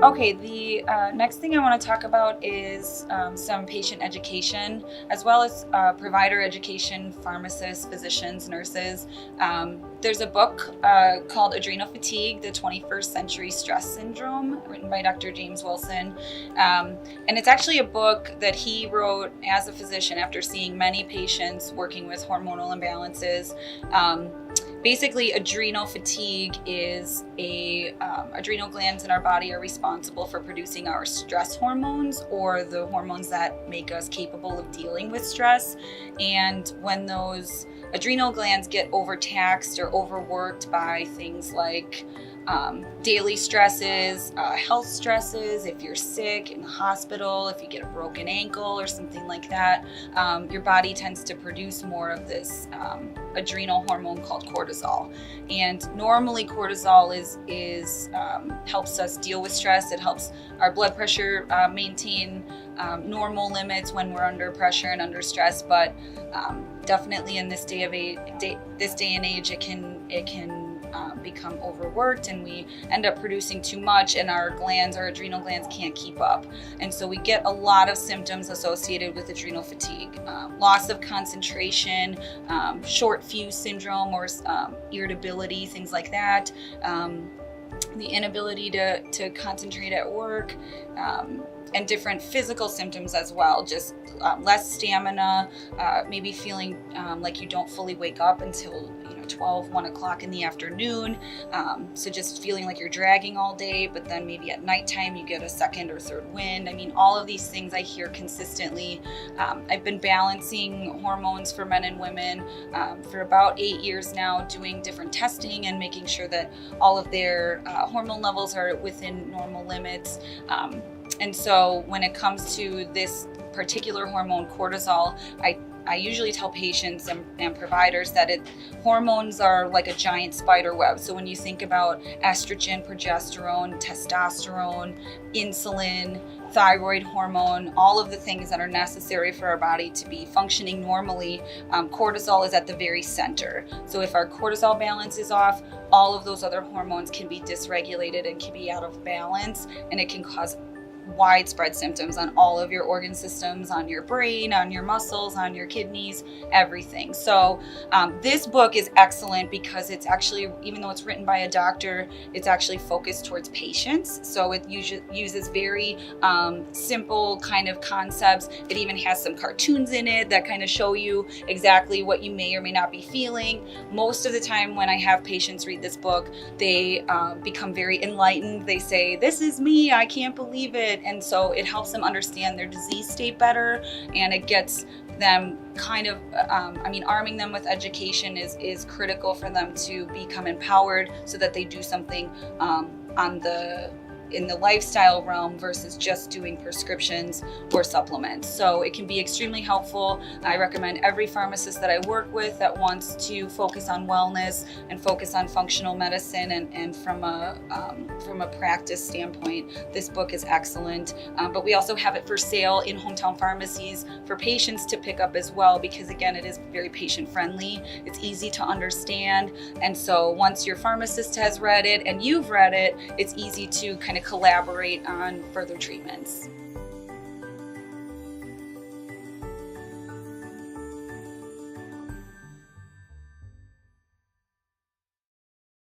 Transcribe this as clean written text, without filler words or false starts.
Okay, the next thing I want to talk about is some patient education, as well as provider education, pharmacists, physicians, nurses. There's a book called Adrenal Fatigue, the 21st Century Stress Syndrome, written by Dr. James Wilson. And it's actually a book that he wrote as a physician after seeing many patients working with hormonal imbalances. Basically, adrenal fatigue is adrenal glands in our body are responsible for producing our stress hormones, or the hormones that make us capable of dealing with stress. And when those adrenal glands get overtaxed or overworked by things like daily stresses, health stresses, if you're sick in the hospital, if you get a broken ankle or something like that, your body tends to produce more of this adrenal hormone called cortisol. And normally cortisol is helps us deal with stress. It helps our blood pressure maintain normal limits when we're under pressure and under stress. But definitely in this day and age, it can become overworked, and we end up producing too much, and our adrenal glands can't keep up. And so we get a lot of symptoms associated with adrenal fatigue: loss of concentration, short fuse syndrome, or irritability, things like that, the inability to concentrate at work, and different physical symptoms as well, just less stamina, maybe feeling like you don't fully wake up until 12, 1 o'clock in the afternoon. So just feeling like you're dragging all day, but then maybe at nighttime you get a second or third wind. I mean, all of these things I hear consistently. I've been balancing hormones for men and women for about 8 years now, doing different testing and making sure that all of their hormone levels are within normal limits. And so when it comes to this particular hormone, cortisol, I usually tell patients and providers that hormones are like a giant spider web. So when you think about estrogen, progesterone, testosterone, insulin, thyroid hormone, all of the things that are necessary for our body to be functioning normally, cortisol is at the very center. So if our cortisol balance is off, all of those other hormones can be dysregulated and can be out of balance, and it can cause widespread symptoms on all of your organ systems, on your brain, on your muscles, on your kidneys, everything. So this book is excellent because it's actually, even though it's written by a doctor, it's actually focused towards patients. So it uses very simple kind of concepts. It even has some cartoons in it that kind of show you exactly what you may or may not be feeling. Most of the time when I have patients read this book, they become very enlightened. They say, "This is me, I can't believe it." And so it helps them understand their disease state better, and it gets them kind of, arming them with education is critical for them to become empowered so that they do something in the lifestyle realm versus just doing prescriptions or supplements. So it can be extremely helpful. I recommend every pharmacist that I work with that wants to focus on wellness and focus on functional medicine and from a practice standpoint, this book is excellent. But we also have it for sale in hometown pharmacies for patients to pick up as well, because again, it is very patient friendly. It's easy to understand. And so once your pharmacist has read it and you've read it, it's easy to kind of collaborate on further treatments.